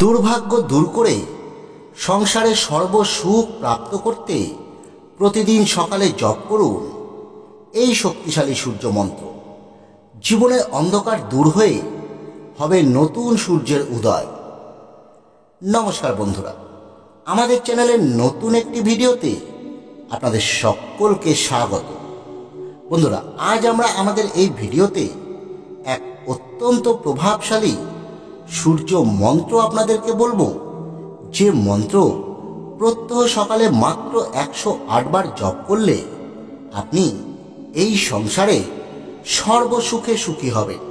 দুর্ভাগ্য দূর করে সংসারে সর্বসুখ প্রাপ্ত করতে প্রতিদিন সকালে জপ করুন এই শক্তিশালী সূর্য মন্ত্র। জীবনের অন্ধকার দূর হয়ে হবে নতুন সূর্যের উদয়। নমস্কার বন্ধুরা, আমাদের চ্যানেলের নতুন একটি ভিডিওতে আপনাদের সকলকে স্বাগত। বন্ধুরা, আজ আমরা আমাদের এই ভিডিওতে এক অত্যন্ত প্রভাবশালী সূর্য মন্ত্র আপনাদেরকে বলবো, যে মন্ত্র প্রত্যহ সকালে মাত্র 108 বার জপ করলে আপনি এই সংসারে সর্বসুখে সুখী হবেন।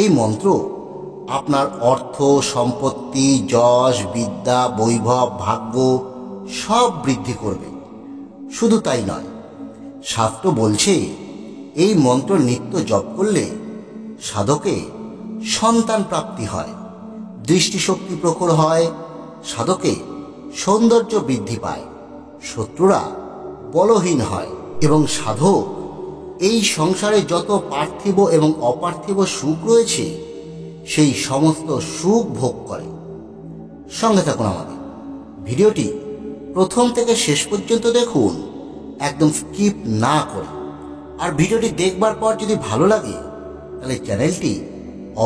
এই মন্ত্র আপনার অর্থ, সম্পত্তি, যশ, বিদ্যা, বৈভব, ভাগ্য সব বৃদ্ধি করবে। শুধু তাই নয়, শাস্ত্র বলছে এই মন্ত্র নিত্য জপ করলে সাধকে সন্তান প্রাপ্তি হয়, দৃষ্টিশক্তি প্রখর হয়, সাধকে সৌন্দর্য বৃদ্ধি পায়, শত্রুরা বলহীন হয় এবং সাধক এই সংসারে যত পার্থিব এবং অপার্থিব সুখ রয়েছে সেই সমস্ত সুখ ভোগ করে। সঙ্গে থাকুন আমাদের ভিডিওটি প্রথম থেকে শেষ পর্যন্ত দেখুন, একদম স্কিপ না করে। আর ভিডিওটি দেখবার পর যদি ভালো লাগে তাহলে চ্যানেলটি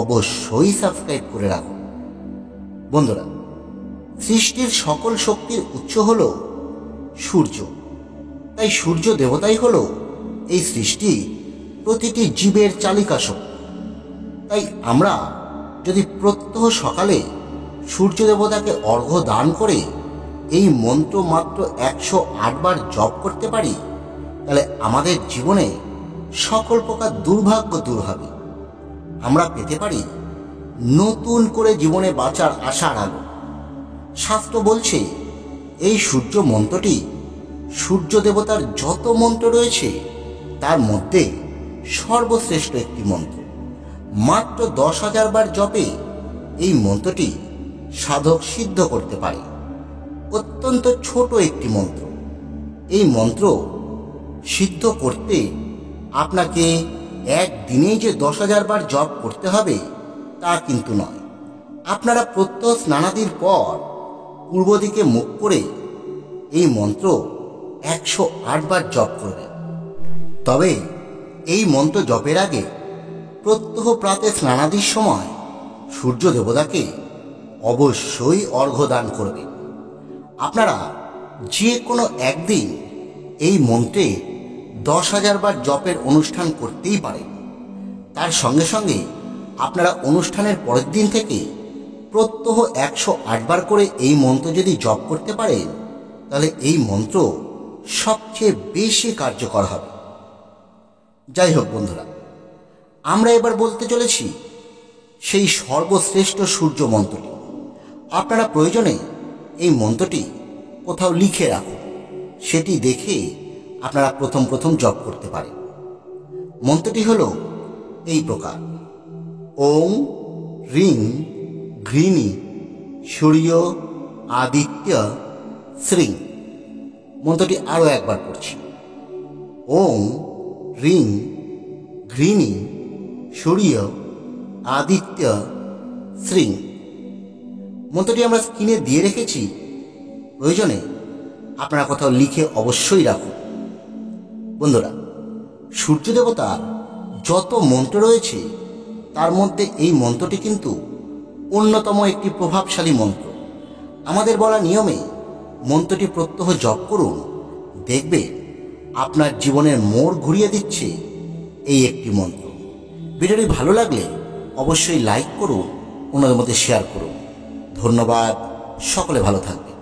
অবশ্যই সাবস্ক্রাইব করে রাখুন। বন্ধুরা, সৃষ্টির সকল শক্তির উৎস হল সূর্য। তাই সূর্য দেবতাই হল এই সৃষ্টি প্রতিটি জীবের চালিকা শক্তি। তাই আমরা যদি প্রত্যহ সকালে সূর্য দেবতাকে অর্ঘ্য দান করে এই মন্ত্র মাত্র 108 বার জপ করতে পারি, তাহলে আমাদের জীবনে সকল প্রকার দুর্ভাগ্য দূর হবে। আমরা পেতে পারি নতুন করে জীবনে বাঁচার আশার আলো। শাস্ত্র বলছে এই সূর্য মন্ত্রটি সূর্য দেবতার যত মন্ত্র রয়েছে তার মধ্যে সর্বশ্রেষ্ঠ একটি মন্ত্র। মাত্র 10,000 বার জপে এই মন্ত্রটি সাধক সিদ্ধ করতে পারে। অত্যন্ত ছোট একটি মন্ত্র। এই মন্ত্র সিদ্ধ করতে আপনাকে একদিনেই যে 10,000 বার জপ করতে হবে তা কিন্তু নয়। আপনারা প্রত্যহ স্নানাদির পর পূর্ব দিকে মুখ করে এই মন্ত্র 108 বার জপ করবেন। তবে এই মন্ত্র জপের আগে প্রত্যহ প্রাতে স্নানাদির সময় সূর্য দেবতাকে অবশ্যই অর্ঘ্য দান করবেন। আপনারা যে কোনো একদিন এই মন্ত্রে 10,000 বার জপের অনুষ্ঠান করতেই পারেন। তার সঙ্গে সঙ্গে আপনারা অনুষ্ঠানের পরের দিন থেকে প্রত্যহ 108 বার করে এই মন্ত্র যদি জপ করতে পারেন, তাহলে এই মন্ত্র সবচেয়ে বেশি কার্যকর হবে। যাই হোক বন্ধুরা, আমরা এবার বলতে চলেছি সেই সর্বশ্রেষ্ঠ সূর্য মন্ত্রটি। আপনারা প্রয়োজনে এই মন্ত্রটি কোথাও লিখে রাখুন, সেটি দেখে আপনারা প্রথম জপ করতে পারেন। মন্ত্রটি হলো এই প্রকার: ওং রিং ঘৃণী সূর্য আদিত্য শ্রী। মন্ত্রটি আরও একবার পড়ছি: ওং রিং ঘৃণী সূর্য আদিত্য শ্রী। মন্ত্রটি আমরা স্ক্রিনে দিয়ে রেখেছি, প্রয়োজনে আপনারা কোথাও লিখে অবশ্যই রাখুন। বন্ধুরা, সূর্য দেবতার যত মন্ত্র রয়েছে তার মধ্যে এই মন্ত্রটি কিন্তু অন্যতম একটি প্রভাবশালী মন্ত্র। আমাদের বলা নিয়মে মন্ত্রটি প্রত্যহ জপ করুন, দেখবে আপনার জীবনের মোড় ঘুরিয়ে দিচ্ছে এই একটি মন্ত্র। ভিডিওটি ভালো লাগলে অবশ্যই লাইক করুন, অন্যদের মধ্যে শেয়ার করুন। ধন্যবাদ, সকলে ভালো থাকবে।